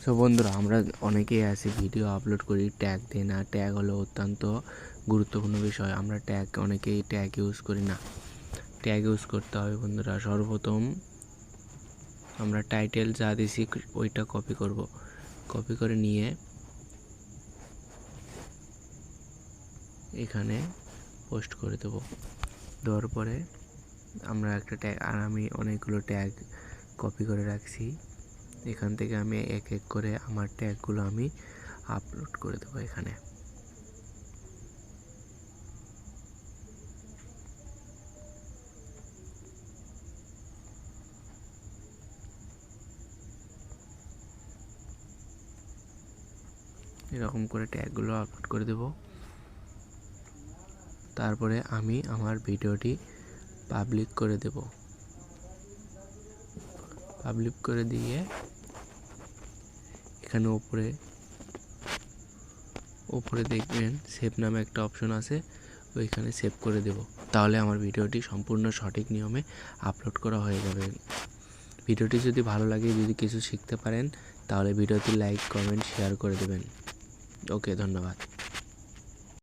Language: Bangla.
সো বন্ধুরা, আমরা অনেকেই আছি ভিডিও আপলোড করি, ট্যাগ দিই না। ট্যাগ হলো অত্যন্ত গুরুত্বপূর্ণ বিষয়। আমরা অনেকেই ট্যাগ ইউজ করি না। ট্যাগ ইউজ করতে হবে বন্ধুরা। সর্বপ্রথম আমরা টাইটেল যা দিছি ওইটা কপি করব। কপি করে নিয়ে এখানে পোস্ট করে দেব। দেওয়ার পরে আমরা একটা ট্যাগ, আর আমি অনেকগুলো ট্যাগ কপি করে রাখছি। এখান থেকে আমি এক এক করে আমার ট্যাগগুলো আমি আপলোড করে দেবো এখানে। এরকম করে ট্যাগগুলো আপলোড করে দেব। তারপরে আমি আমার ভিডিওটি পাবলিক করে দেব। পাবলিক করে দিয়ে এখানে উপরে দেখবেন সেভ নামে একটা অপশন আছে, ওইখানে সেভ করে দেব। তাহলে আমার ভিডিওটি সম্পূর্ণ সঠিক নিয়মে আপলোড করা হয়ে যাবে। ভিডিওটি যদি ভালো লাগে, যদি কিছু শিখতে পারেন, তাহলে ভিডিওটি লাইক, কমেন্ট, শেয়ার করে দেবেন। ওকে, ধন্যবাদ।